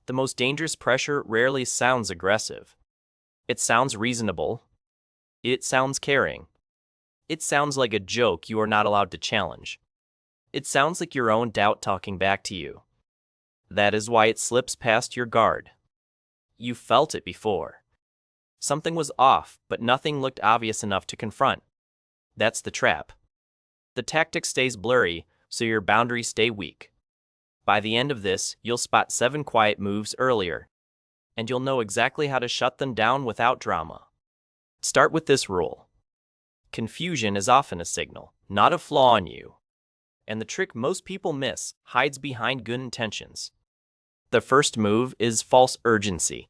The most dangerous pressure rarely sounds aggressive. It sounds reasonable. It sounds caring. It sounds like a joke you are not allowed to challenge. It sounds like your own doubt talking back to you. That is why it slips past your guard. You felt it before. Something was off, but nothing looked obvious enough to confront. That's the trap. The tactic stays blurry, so your boundaries stay weak. By the end of this, you'll spot 7 quiet moves earlier, and you'll know exactly how to shut them down without drama. Start with this rule. Confusion is often a signal, not a flaw in you. And the trick most people miss hides behind good intentions. The first move is false urgency.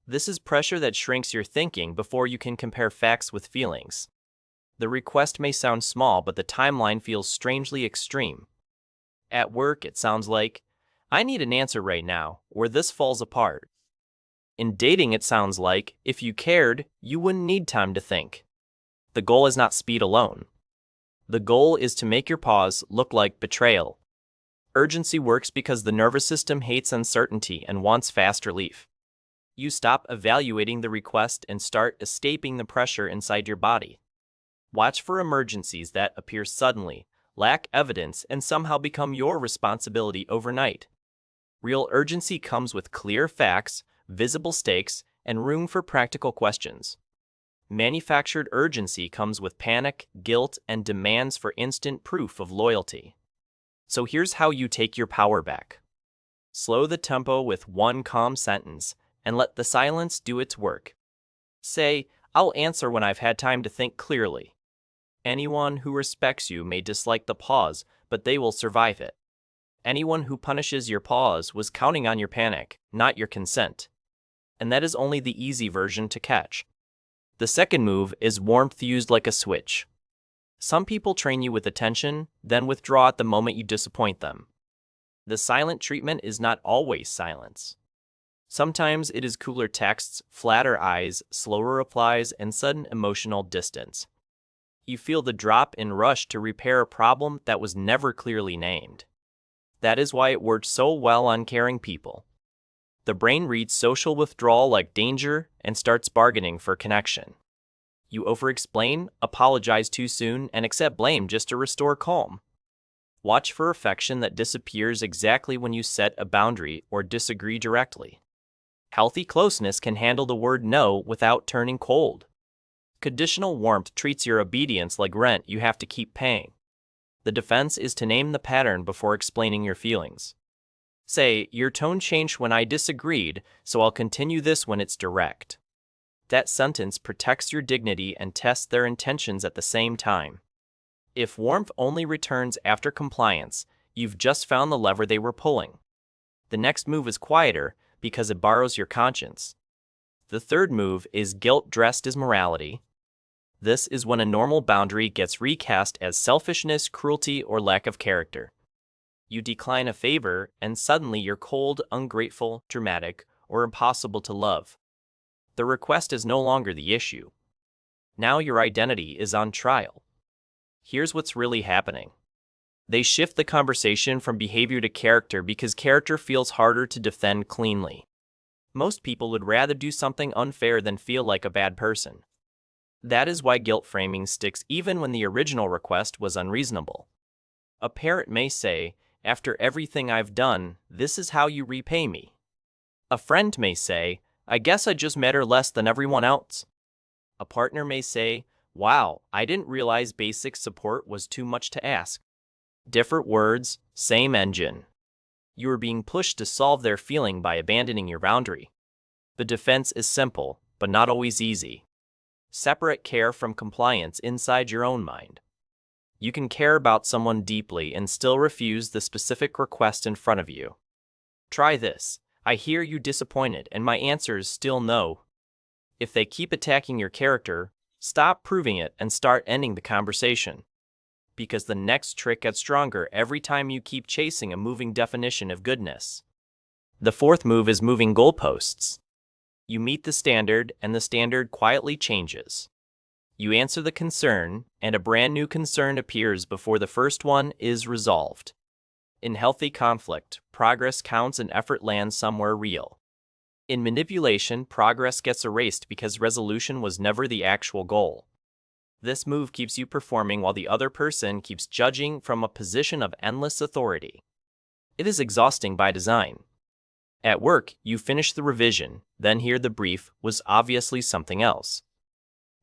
This is pressure that shrinks your thinking before you can compare facts with feelings. The request may sound small, but the timeline feels strangely extreme. At work, it sounds like, I need an answer right now, or this falls apart. In dating, it sounds like, if you cared, you wouldn't need time to think. The goal is not speed alone. The goal is to make your pause look like betrayal. Urgency works because the nervous system hates uncertainty and wants fast relief. You stop evaluating the request and start escaping the pressure inside your body. Watch for emergencies that appear suddenly, lack evidence, and somehow become your responsibility overnight. Real urgency comes with clear facts, visible stakes, and room for practical questions. Manufactured urgency comes with panic, guilt, and demands for instant proof of loyalty. So here's how you take your power back. Slow the tempo with one calm sentence and let the silence do its work. Say, I'll answer when I've had time to think clearly. Anyone who respects you may dislike the pause, but they will survive it. Anyone who punishes your pause was counting on your panic, not your consent. And that is only the easy version to catch. The second move is warmth used like a switch. Some people train you with attention, then withdraw at the moment you disappoint them. The silent treatment is not always silence. Sometimes it is cooler texts, flatter eyes, slower replies, and sudden emotional distance. You feel the drop in rush to repair a problem that was never clearly named. That is why it works so well on caring people. The brain reads social withdrawal like danger and starts bargaining for connection. You over-explain, apologize too soon, and accept blame just to restore calm. Watch for affection that disappears exactly when you set a boundary or disagree directly. Healthy closeness can handle the word no without turning cold. Conditional warmth treats your obedience like rent you have to keep paying. The defense is to name the pattern before explaining your feelings. Say, your tone changed when I disagreed, so I'll continue this when it's direct. That sentence protects your dignity and tests their intentions at the same time. If warmth only returns after compliance, you've just found the lever they were pulling. The next move is quieter because it borrows your conscience. The third move is guilt dressed as morality. This is when a normal boundary gets recast as selfishness, cruelty, or lack of character. You decline a favor, and suddenly you're cold, ungrateful, dramatic, or impossible to love. The request is no longer the issue. Now your identity is on trial. Here's what's really happening. They shift the conversation from behavior to character because character feels harder to defend cleanly. Most people would rather do something unfair than feel like a bad person. That is why guilt framing sticks even when the original request was unreasonable. A parent may say, after everything I've done, this is how you repay me. A friend may say, I guess I just matter less than everyone else. A partner may say, wow, I didn't realize basic support was too much to ask. Different words, same engine. You are being pushed to solve their feeling by abandoning your boundary. The defense is simple, but not always easy. Separate care from compliance inside your own mind. You can care about someone deeply and still refuse the specific request in front of you. Try this. I hear you disappointed, and my answer is still no. If they keep attacking your character, stop proving it and start ending the conversation. Because the next trick gets stronger every time you keep chasing a moving definition of goodness. The fourth move is moving goalposts. You meet the standard, and the standard quietly changes. You answer the concern, and a brand new concern appears before the first one is resolved. In healthy conflict, progress counts and effort lands somewhere real. In manipulation, progress gets erased because resolution was never the actual goal. This move keeps you performing while the other person keeps judging from a position of endless authority. It is exhausting by design. At work, you finish the revision, then hear the brief was obviously something else.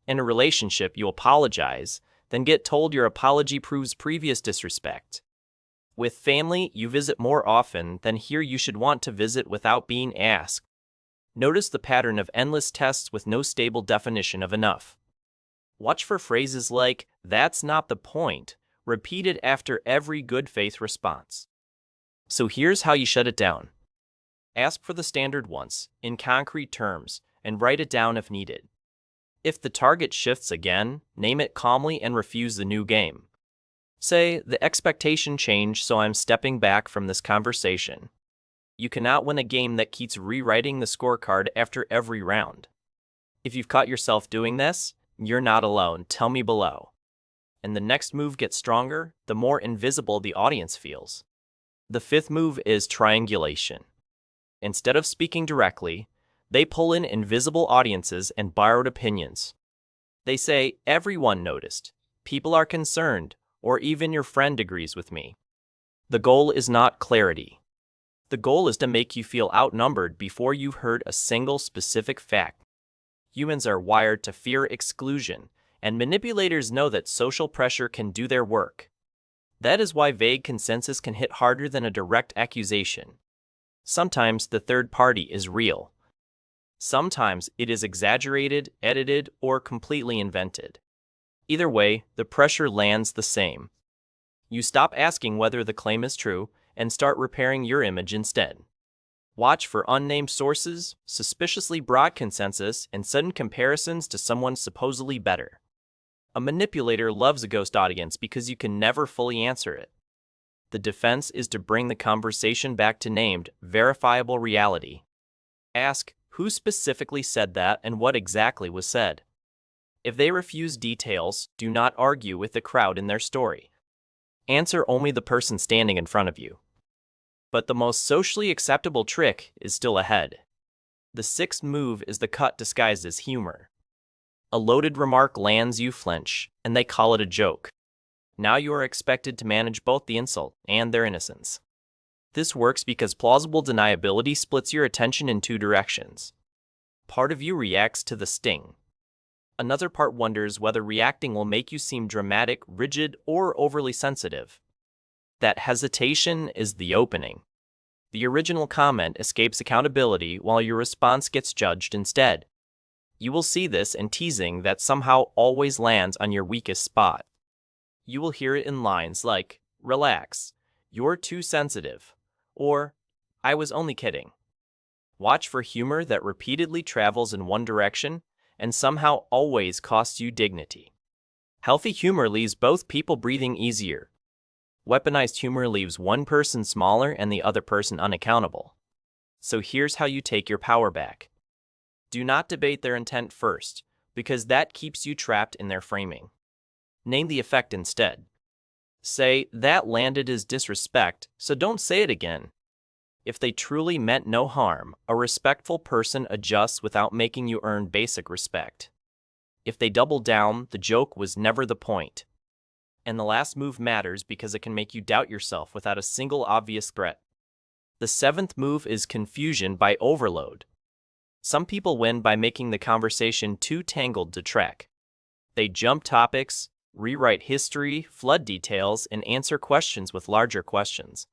In a relationship, you apologize, then get told your apology proves previous disrespect. With family, you visit more often, then hear you should want to visit without being asked. Notice the pattern of endless tests with no stable definition of enough. Watch for phrases like, "That's not the point," repeated after every good faith response. So here's how you shut it down. Ask for the standard once, in concrete terms, and write it down if needed. If the target shifts again, name it calmly and refuse the new game. Say, "The expectation changed, so I'm stepping back from this conversation." You cannot win a game that keeps rewriting the scorecard after every round. If you've caught yourself doing this, you're not alone. Tell me below. And the next move gets stronger, the more invisible the audience feels. The fifth move is triangulation. Instead of speaking directly, they pull in invisible audiences and borrowed opinions. They say, "Everyone noticed," "People are concerned," or even "Your friend agrees with me." The goal is not clarity. The goal is to make you feel outnumbered before you've heard a single specific fact. Humans are wired to fear exclusion, and manipulators know that social pressure can do their work. That is why vague consensus can hit harder than a direct accusation. Sometimes the third party is real. Sometimes it is exaggerated, edited, or completely invented. Either way, the pressure lands the same. You stop asking whether the claim is true and start repairing your image instead. Watch for unnamed sources, suspiciously broad consensus, and sudden comparisons to someone supposedly better. A manipulator loves a ghost audience because you can never fully answer it. The defense is to bring the conversation back to named, verifiable reality. Ask, who specifically said that and what exactly was said? If they refuse details, do not argue with the crowd in their story. Answer only the person standing in front of you. But the most socially acceptable trick is still ahead. The sixth move is the cut disguised as humor. A loaded remark lands, you flinch, and they call it a joke. Now you are expected to manage both the insult and their innocence. This works because plausible deniability splits your attention in two directions. Part of you reacts to the sting. Another part wonders whether reacting will make you seem dramatic, rigid, or overly sensitive. That hesitation is the opening. The original comment escapes accountability while your response gets judged instead. You will see this in teasing that somehow always lands on your weakest spot. You will hear it in lines like, "Relax, you're too sensitive," or "I was only kidding." Watch for humor that repeatedly travels in one direction and somehow always costs you dignity. Healthy humor leaves both people breathing easier. Weaponized humor leaves one person smaller and the other person unaccountable. So here's how you take your power back. Do not debate their intent first, because that keeps you trapped in their framing. Name the effect instead. Say, "That landed as disrespect, so don't say it again." If they truly meant no harm, a respectful person adjusts without making you earn basic respect. If they double down, the joke was never the point. And the last move matters because it can make you doubt yourself without a single obvious threat. The seventh move is confusion by overload. Some people win by making the conversation too tangled to track. They jump topics, rewrite history, flood details, and answer questions with larger questions.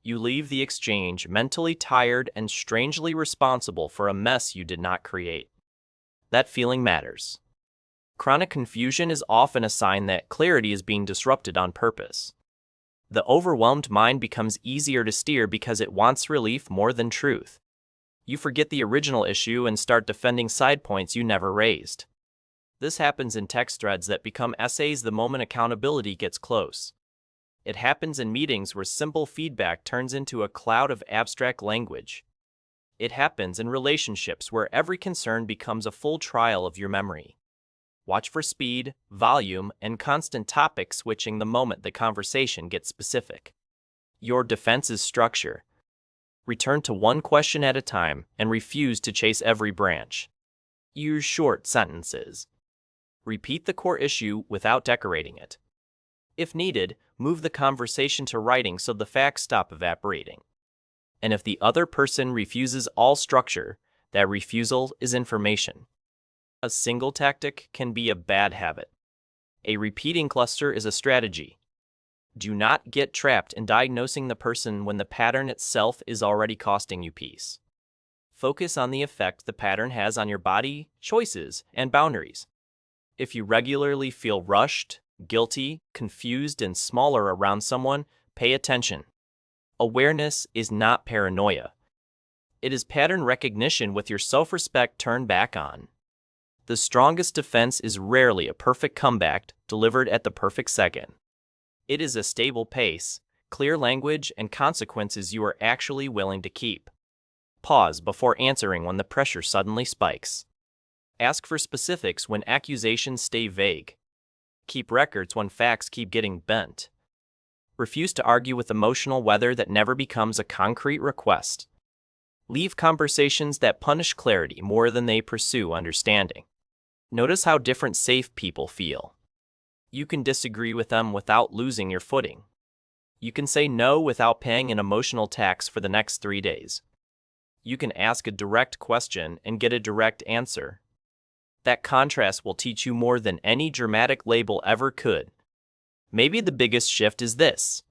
You leave the exchange mentally tired and strangely responsible for a mess you did not create. That feeling matters. Chronic confusion is often a sign that clarity is being disrupted on purpose. The overwhelmed mind becomes easier to steer because it wants relief more than truth. You forget the original issue and start defending side points you never raised. This happens in text threads that become essays the moment accountability gets close. It happens in meetings where simple feedback turns into a cloud of abstract language. It happens in relationships where every concern becomes a full trial of your memory. Watch for speed, volume, and constant topic switching the moment the conversation gets specific. your defense's structure. Return to one question at a time and refuse to chase every branch. Use short sentences. Repeat the core issue without decorating it. If needed, move the conversation to writing so the facts stop evaporating. And if the other person refuses all structure, that refusal is information. A single tactic can be a bad habit. A repeating cluster is a strategy. Do not get trapped in diagnosing the person when the pattern itself is already costing you peace. Focus on the effect the pattern has on your body, choices, and boundaries. If you regularly feel rushed, guilty, confused, and smaller around someone, pay attention. Awareness is not paranoia. It is pattern recognition with your self-respect turned back on. The strongest defense is rarely a perfect comeback delivered at the perfect second. It is a stable pace, clear language, and consequences you are actually willing to keep. Pause before answering when the pressure suddenly spikes. Ask for specifics when accusations stay vague. Keep records when facts keep getting bent. Refuse to argue with emotional weather that never becomes a concrete request. Leave conversations that punish clarity more than they pursue understanding. Notice how different safe people feel. You can disagree with them without losing your footing. You can say no without paying an emotional tax for the next 3 days. You can ask a direct question and get a direct answer. That contrast will teach you more than any dramatic label ever could. Maybe the biggest shift is this.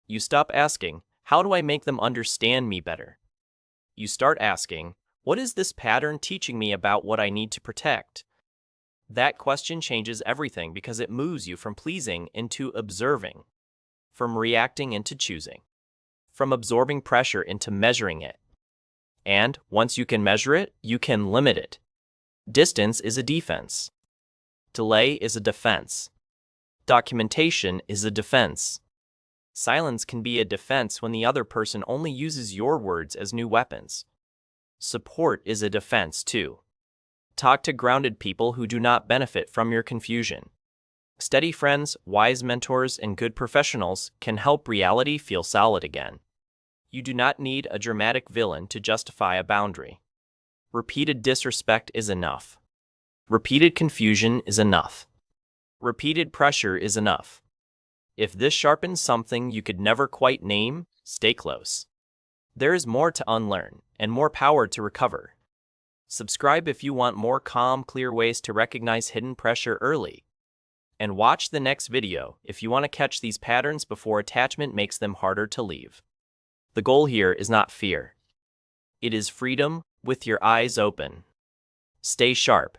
You stop asking, how do I make them understand me better? You start asking, what is this pattern teaching me about what I need to protect? That question changes everything because it moves you from pleasing into observing, from reacting into choosing, from absorbing pressure into measuring it. And once you can measure it, you can limit it. Distance is a defense. Delay is a defense. Documentation is a defense. Silence can be a defense when the other person only uses your words as new weapons. Support is a defense too. Talk to grounded people who do not benefit from your confusion. Steady friends, wise mentors, and good professionals can help reality feel solid again. You do not need a dramatic villain to justify a boundary. Repeated disrespect is enough. Repeated confusion is enough. Repeated pressure is enough. If this sharpens something you could never quite name, stay close. There is more to unlearn and more power to recover. Subscribe if you want more calm, clear ways to recognize hidden pressure early. And watch the next video if you want to catch these patterns before attachment makes them harder to leave. The goal here is not fear. It is freedom with your eyes open. Stay sharp.